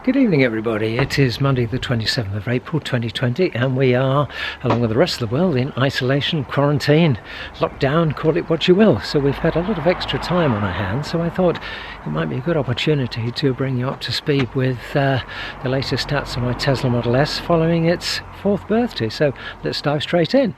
Good evening everybody, it is Monday the 27th of April 2020 and we are, along with the rest of the world, in isolation, quarantine, lockdown, call it what you will. So we've had a lot of extra time on our hands, so I thought it might be a good opportunity to bring you up to speed with the latest stats on my Tesla Model S following its 4th birthday. So let's dive straight in.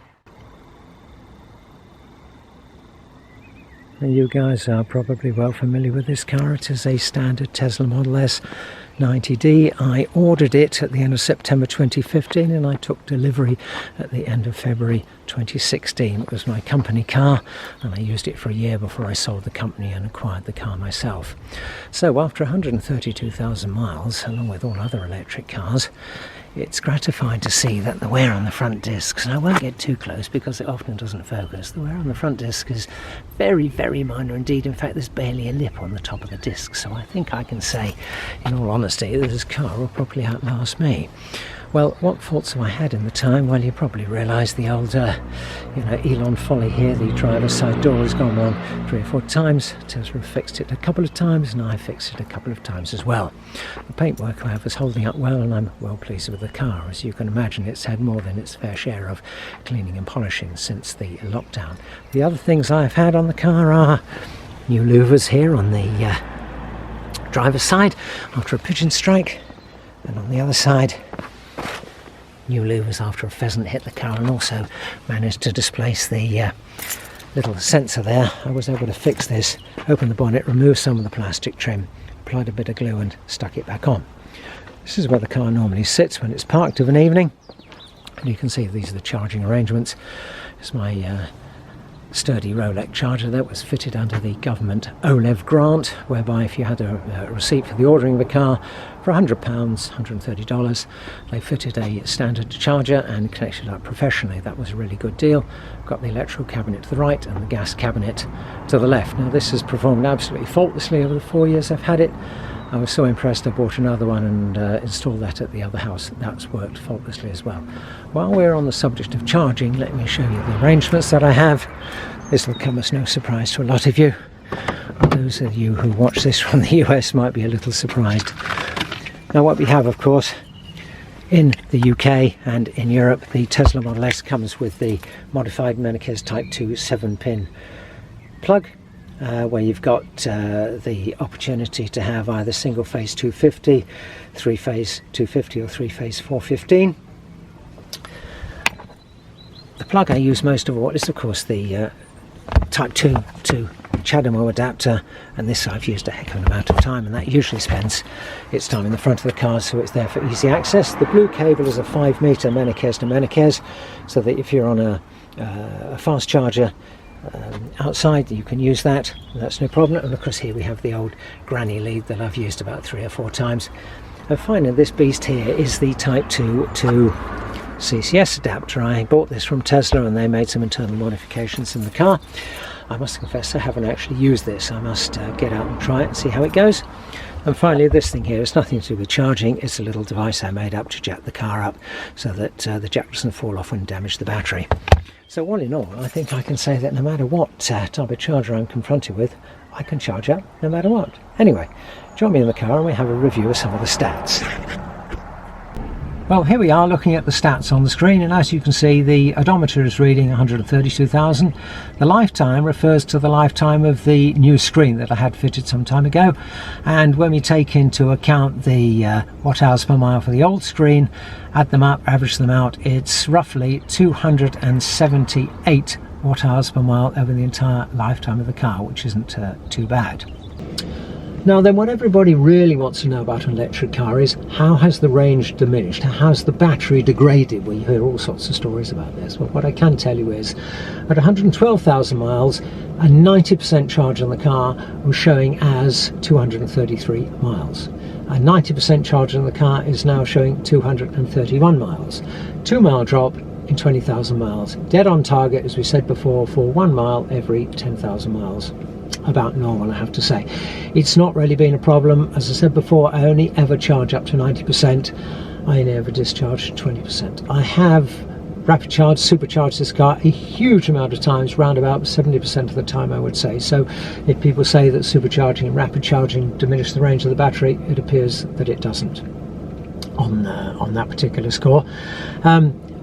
And you guys are probably well familiar with this car. It is a standard Tesla Model S90D. I ordered it at the end of September 2015 and I took delivery at the end of February 2016. It was my company car and I used it for a year before I sold the company and acquired the car myself. So after 132,000 miles, along with all other electric cars, it's gratifying to see that the wear on the front discs, and I won't get too close because it often doesn't focus, the wear on the front disc is very, very minor indeed. In fact, there's barely a lip on the top of the disc, so I think I can say, in all honesty, that this car will probably outlast me. Well, what faults have I had in the time? Well, you probably realise the old, Elon folly here. The driver's side door has gone wrong 3 or 4 times. Tesla fixed it a couple of times, and I fixed it a couple of times as well. The paintwork, however, is holding up well, and I'm well pleased with the car. As you can imagine, it's had more than its fair share of cleaning and polishing since the lockdown. The other things I've had on the car are new louvers here on the driver's side after a pigeon strike, and on the other side, new louvers after a pheasant hit the car, and also managed to displace the little sensor there. I was able to fix this, open the bonnet, remove some of the plastic trim, applied a bit of glue and stuck it back on. This is where the car normally sits when it's parked of an evening, and you can see these are the charging arrangements. It's my sturdy Rolex charger that was fitted under the government OLEV grant, whereby if you had a receipt for the ordering of the car for £100, $130, they fitted a standard charger and connected it up professionally. That was a really good deal. Got the electrical cabinet to the right and the gas cabinet to the left. Now this has performed absolutely faultlessly over the 4 years I've had it. I was so impressed I bought another one and installed that at the other house. That's worked faultlessly as well. While we're on the subject of charging, let me show you the arrangements that I have. This will come as no surprise to a lot of you. Those of you who watch this from the US might be a little surprised. Now what we have, of course, in the UK and in Europe, the Tesla Model S comes with the modified Menikes Type 2 7-pin plug, where you've got the opportunity to have either single phase 250, 3-phase 250 or 3-phase 415. The plug I use most of all is of course the Type 2 to CHAdeMO adapter, and this I've used a heck of an amount of time, and that usually spends its time in the front of the car, so it's there for easy access. The blue cable is a 5-meter Menikes to Menikes, so that if you're on a fast charger outside, you can use that. That's no problem. And of course here we have the old granny lead that I've used about 3 or 4 times. And finally, this beast here is the Type 2 to CCS adapter. I bought this from Tesla and they made some internal modifications in the car. I must confess I haven't actually used this. I must get out and try it and see how it goes. And finally, this thing here is nothing to do with charging. It's a little device I made up to jack the car up so that the jack doesn't fall off and damage the battery. So all in all, I think I can say that no matter what type of charger I'm confronted with, I can charge up no matter what. Anyway, join me in the car and we have a review of some of the stats. Well, here we are looking at the stats on the screen, and as you can see, the odometer is reading 132,000. The lifetime refers to the lifetime of the new screen that I had fitted some time ago, and when we take into account the watt hours per mile for the old screen, add them up, average them out, it's roughly 278 watt hours per mile over the entire lifetime of the car, which isn't too bad. Now then, what everybody really wants to know about an electric car is how has the range diminished? How has the battery degraded? Well, you hear all sorts of stories about this. Well, what I can tell you is at 112,000 miles, a 90% charge on the car was showing as 233 miles. A 90% charge on the car is now showing 231 miles. 2-mile drop in 20,000 miles. Dead on target, as we said before, for 1 mile every 10,000 miles. About normal, I have to say. It's not really been a problem. As I said before, I only ever charge up to 90%. I only ever discharge 20%. I have rapid charge, supercharged this car a huge amount of times, round about 70% of the time, I would say. So if people say that supercharging and rapid charging diminish the range of the battery, it appears that it doesn't. on that particular score.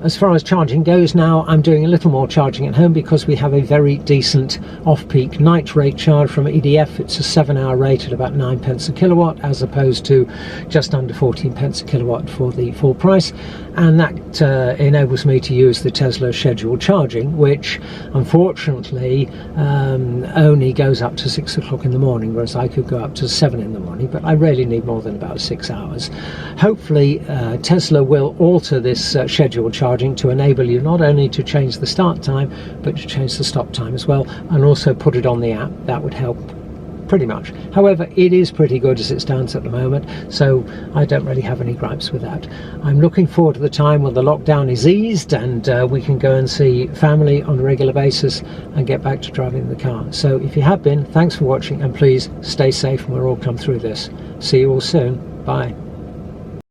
As far as charging goes now, I'm doing a little more charging at home because we have a very decent off-peak night rate charge from EDF. It's a 7-hour rate at about 9 pence a kilowatt, as opposed to just under 14 pence a kilowatt for the full price. And that enables me to use the Tesla scheduled charging, which unfortunately only goes up to 6 o'clock in the morning, whereas I could go up to 7 in the morning, but I really need more than about 6 hours. Hopefully Tesla will alter this scheduled charging to enable you not only to change the start time, but to change the stop time as well, and also put it on the app. That would help pretty much. However, it is pretty good as it stands at the moment, so I don't really have any gripes with that. I'm looking forward to the time when the lockdown is eased and we can go and see family on a regular basis and get back to driving the car. So if you have been, thanks for watching, and please stay safe and we'll all come through this. See you all soon. Bye.